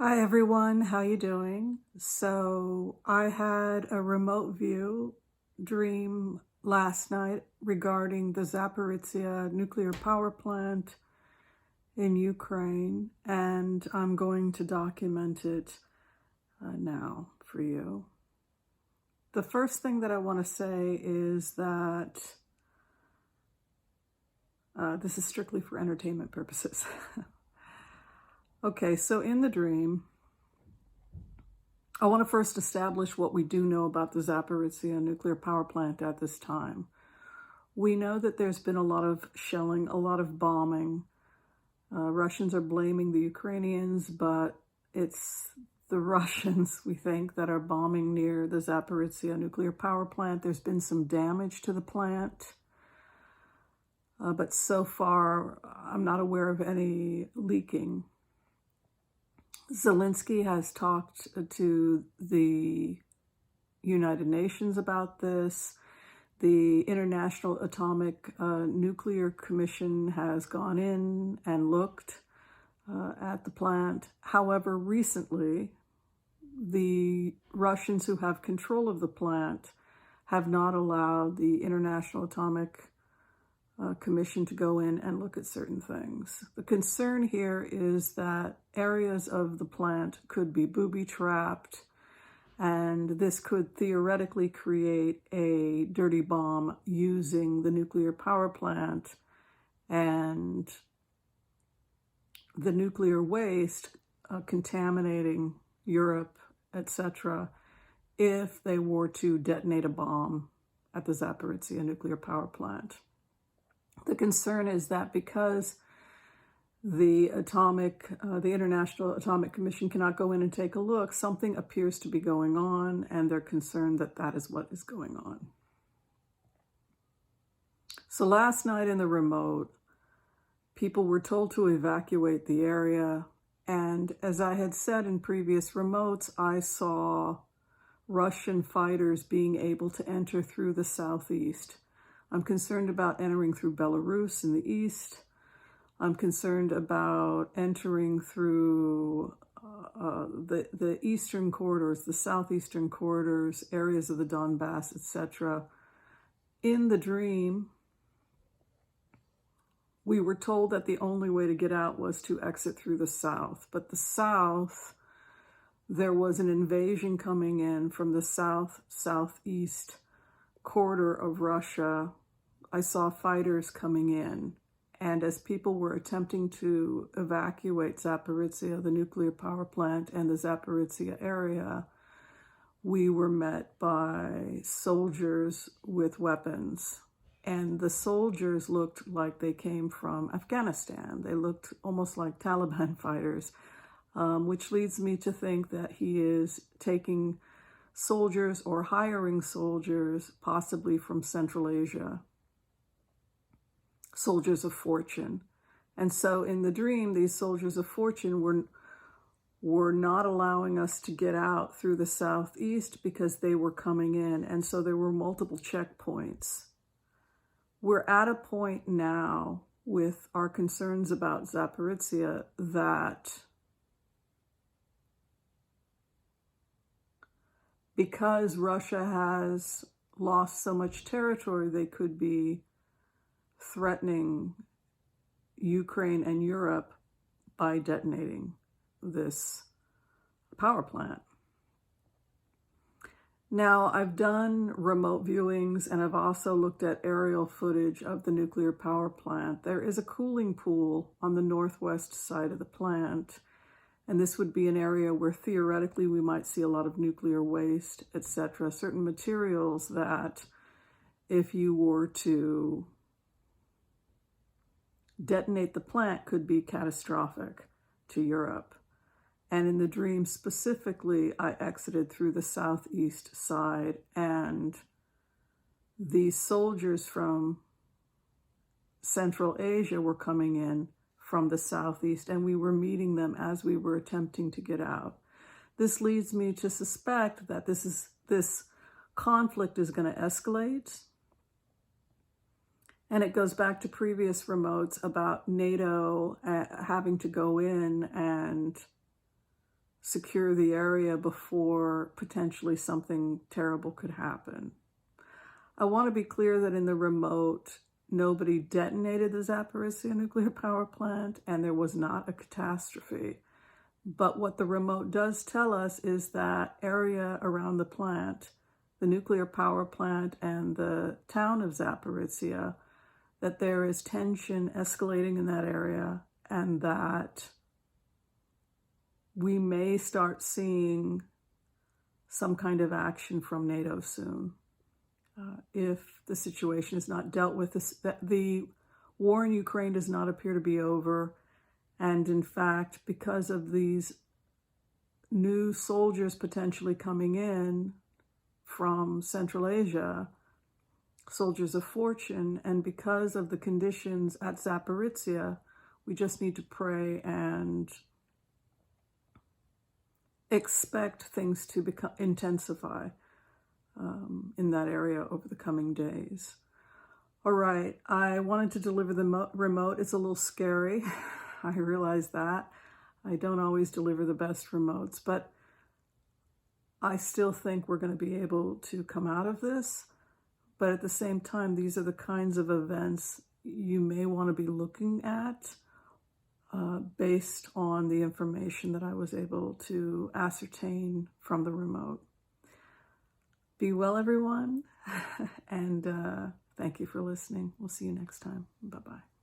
Hi everyone, how you doing? So I had a remote view dream last night regarding the Zaporizhzhia nuclear power plant in Ukraine, and I'm going to document it now for you. The first thing that I want to say is that this is strictly for entertainment purposes. Okay, so in the dream, I want to first establish what we do know about the Zaporizhzhia nuclear power plant at this time. We know that there's been a lot of shelling, a lot of bombing. Russians are blaming the Ukrainians, but it's the Russians, we think, that are bombing near the Zaporizhzhia nuclear power plant. There's been some damage to the plant, but so far I'm not aware of any leaking. Zelensky has talked to the United Nations about this. The International Atomic Nuclear Commission has gone in and looked at the plant. However, recently, the Russians who have control of the plant have not allowed the International Atomic Commission to go in and look at certain things. The concern here is that areas of the plant could be booby-trapped, and this could theoretically create a dirty bomb using the nuclear power plant and the nuclear waste contaminating Europe, etc., if they were to detonate a bomb at the Zaporizhzhia nuclear power plant. The concern is that because the International Atomic Commission cannot go in and take a look, something appears to be going on, and they're concerned that that is what is going on. So last night in the remote, people were told to evacuate the area, and as I had said in previous remotes, I saw Russian fighters being able to enter through the southeast. I'm concerned about entering through Belarus in the east. I'm concerned about entering through the eastern corridors, the southeastern corridors, areas of the Donbass, etc. In the dream, we were told that the only way to get out was to exit through the south. But the south, there was an invasion coming in from the southeast corridor of Russia. I saw fighters coming in. And as people were attempting to evacuate Zaporizhzhia, the nuclear power plant, and the Zaporizhzhia area, we were met by soldiers with weapons. And the soldiers looked like they came from Afghanistan. They looked almost like Taliban fighters, which leads me to think that he is taking soldiers or hiring soldiers, possibly from Central Asia. Soldiers of fortune. And so in the dream, these soldiers of fortune were not allowing us to get out through the southeast because they were coming in. And so there were multiple checkpoints. We're at a point now with our concerns about Zaporizhzhia that because Russia has lost so much territory, they could be threatening Ukraine and Europe by detonating this power plant. Now, I've done remote viewings and I've also looked at aerial footage of the nuclear power plant. There is a cooling pool on the northwest side of the plant, and this would be an area where theoretically we might see a lot of nuclear waste, etc., certain materials that if you were to detonate the plant could be catastrophic to Europe. And in the dream specifically, I exited through the southeast side, and these soldiers from Central Asia were coming in from the southeast, and we were meeting them as we were attempting to get out. This leads me to suspect that this conflict is going to escalate. And it goes back to previous remotes about NATO having to go in and secure the area before potentially something terrible could happen. I want to be clear that in the remote, nobody detonated the Zaporizhzhia nuclear power plant, and there was not a catastrophe. But what the remote does tell us is that area around the plant, the nuclear power plant and the town of Zaporizhzhia, that there is tension escalating in that area, and that we may start seeing some kind of action from NATO soon. If the situation is not dealt with, the war in Ukraine does not appear to be over. And in fact, because of these new soldiers potentially coming in from Central Asia, soldiers of fortune, and because of the conditions at Zaporizhzhia, we just need to pray and expect things to intensify in that area over the coming days. All right, I wanted to deliver the remote. It's a little scary. I realize that. I don't always deliver the best remotes, but I still think we're going to be able to come out of this. But at the same time, these are the kinds of events you may want to be looking at based on the information that I was able to ascertain from the remote. Be well, everyone, and thank you for listening. We'll see you next time. Bye-bye.